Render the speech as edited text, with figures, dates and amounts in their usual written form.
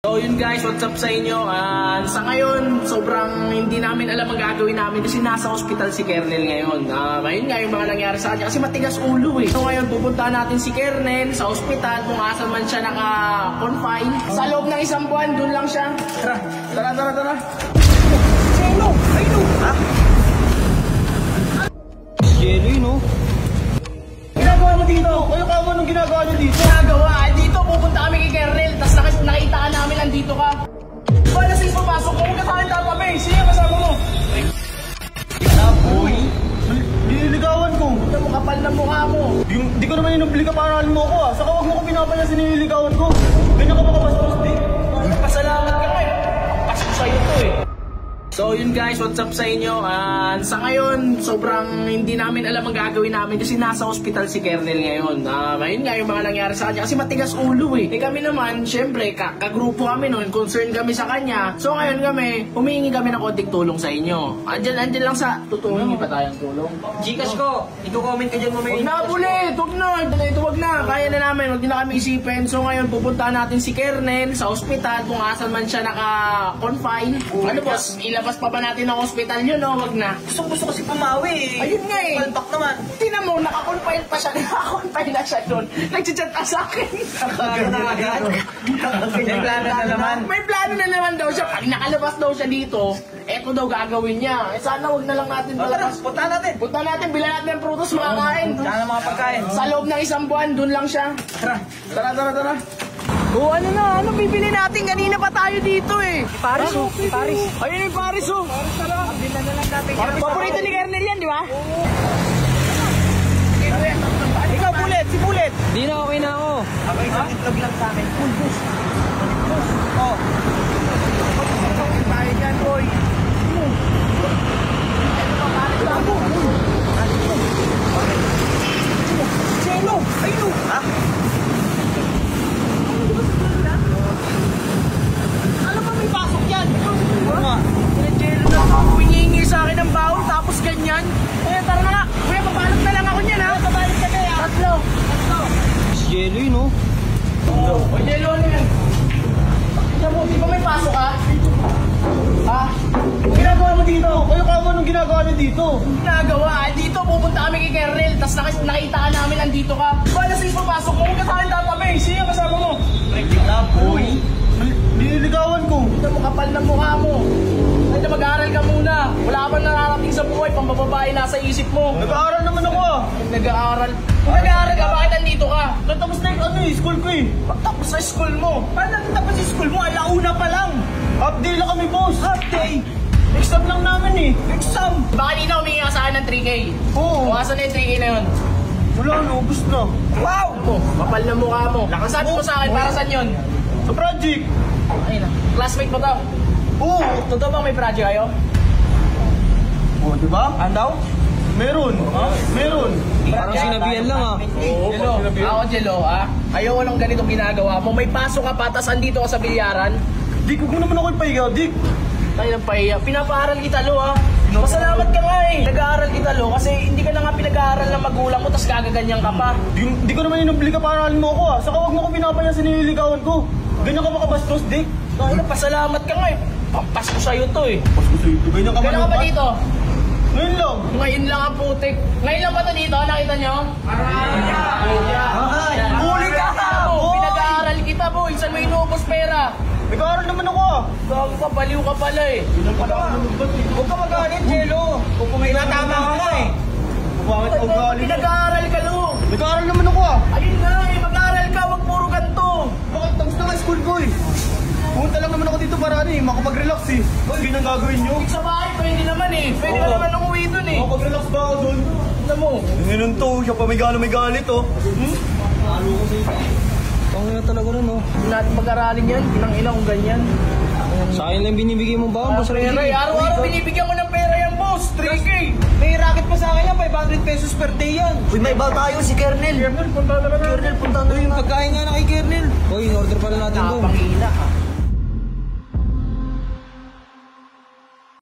So yun guys, what's up sa inyo? Sa ngayon, sobrang hindi namin alam ang gagawin namin kasi nasa hospital si Kernel ngayon. Ngayon nga yung mga nangyari sa kanya kasi matigas ulo eh. So ngayon pupunta natin si Kernel sa hospital kung asan man siya naka-confine. Sa loob ng isang buwan, dun lang siya. Tara. Jello! Ayun o! Ha? Jello yun o. Ginagawa mo dito? Ano ka mo nung ginagawa nyo dito? Dito pupunta kami kay Kernel, tapos nakita ka namin nandito ka. Ba, nasa ipapasok mo, huwag ka sa'kin tatabi. Sino kasama mo? Boy, nililigawan ko. Ito mo, kapal na mukha mo. Di ko naman inubliga para alam mo ako ah. Saka wag mo ko pinapaya sa nililigawan ko. Ganyan ka makabastos, di? Pasalamat ka nga eh. Pasok sa'yo to eh. So yun guys, what's up sa inyo? Sa ngayon, sobrang hindi namin alam ang gagawin namin kasi nasa hospital si Kernel ngayon. Ngayon nga yung mga nangyari sa kanya kasi matigas ulo eh. Kami naman, syempre, kagrupo kami noon, concerned kami sa kanya. So ngayon kami, humihingi kami ng konting tulong sa inyo. Andyan lang sa, tutuhingi pa tayong tulong. Gcash ko, i-comment ka dyan mamaya. Huwag na ulit, huwag na. Kaya na namin, huwag na kami isipin. So ngayon, pupuntahan natin si Kernel sa hospital kung asan man siya naka-confine. Ano boss, ilabas pa ba natin ang hospital yun o wag na? Gusto kasi pumawi eh. Ayun nga eh. Palpak naman. Tingnan mo, naka-confine pa siya. Naka-confine na siya doon. Nag-chat ka sa akin. May plano na naman. May plano na naman daw siya. Pag nakalabas daw siya dito, eto daw gagawin niya. Sana wag na lang natin malabas. Punta natin. Punta natin, bilan natin ng prutos makakain. Sana mga pagkain. Sa loob ng isang buwan, doon lang siya. Tara. Ano bibili natin? Kanina pa tayo dito eh. Paris oh. Paris. Ayun yung Paris oh. Bila na lang natin. Paborito ni Kernel yan, di ba? Ikaw, Bullet. Si Bullet. Di na, okay na ako. Okay, isang itlog lang sa akin. Full boost. Oh. Tayo dyan, boy. Bago. Jello! Ayun! Ha? Ano ba may pasok yan? Jello na ako. Hiningi sa akin ng bawal tapos ganyan. Tara na nga. Kuya, pabalot na lang ako niyan ha. Pabalot ka kaya. Tatlo. Jello yun oh. O Jello, ano yan? Di ba may pasok ha? Ha? Ginagawa mo dito? Ano ka mo nung ginagawa nyo dito? Dito pupunta kami kay Kernel, tapos nakita ka namin nandito ka. Ba, nasa ipapasok mo, huwag ka sa'kin tatabi. Sino kasama mo? Boy, nililigawan ko. Ito mo, kapal na mukha mo. Ay na mag-aaral ka muna. Wala ka bang nararating sa buhay, pambababae nasa isip mo. Nag-aaral naman ako ah. Nag-aaral? Kung nag-aaral ka, bakit nandito ka? Natapos na yung school ko eh. Pagtapos sa school mo. Paano natapos sa school mo? Alauna pa lang. Half day lang kami boss. Half day. Exam lang namin eh. Exam. Baka di na humingi ka sa akin ng 3K. Oo. O, asan na yung 3K na yun? Wala na, ubus na. Wow! Kapal na mukha mo. Sabi mo sa akin, para saan yun? Sa project. Ayun na. Classmate mo to? Oo. Totoo bang may project kayo? Oo, diba? Andaw? Meron. Meron. Parang sinabihan lang ah. Oo, ako Jello ah. Ayaw lang ganitong ginagawa mo. May pasok ka pa, tas andito ka sa bilyaran. Dik, huwag mo naman ako ipahigaw, Dik. Tayo ng pahiya. Pinapaaral kita lo ah. Masalamat ka nga eh. Nag-aaral kita lo kasi hindi ka na nga pinag-aaral ng magulang mo tas gagaganyan ka pa. Di ko naman inubliga para alam mo ako ah. Saka huwag mo ko pinapaya sa nililigawan ko. Ganyan ka makabastos, Dik. Tayo na, pasalamat ka nga eh. Pampasko sa'yo to eh. Pasko sa'yo ito. Ganyan ka Kailan ka ba dito? Ngayon lang. Ngayon lang ang putik. Ngayon lang ba ito dito? Nakita nyo? Huli ka ka! Pinag-aaral kita boy. Saan mo inubos pera? Nag-aaral naman ako ah. Gago ka, baliw ka pala eh. Ganyan pala ako nalugbat eh. Huwag ka magalit, Jello. Kung may natama ka nga eh. Bakit ako galit? Pinag-aaral ka lo. Nag-aaral naman ako ah. Ayun nga eh, mag-aaral ka, wag puro ganito. Bakit tapos na nga school ko eh. Pumunta lang naman ako dito para ano eh, makapag-relax eh. Ganyan ang gagawin nyo. Sa bahay, pwede naman eh. Pwede ka naman umuwi dun eh. Makapag-relax ba ako dun? Ano mo? Ganyan to, siya pa may galit oh. Halo ko sa'yo. Pangina talaga nun oh. Hindi natin mag-aralin yan, pinang ina kung ganyan. Sa akin lang binibigay mo ba? Pera eh, araw-araw binibigyan mo ng pera yan boss, 3K. May racket pa sa akin yan, 500 pesos per day yan. Uy, may bal tayo si Kernel. Kernel, punta na lang. Kernel, punta na yung pagkain nga na kay Kernel. Uy, in order pala natin doon. Nakapangina ka.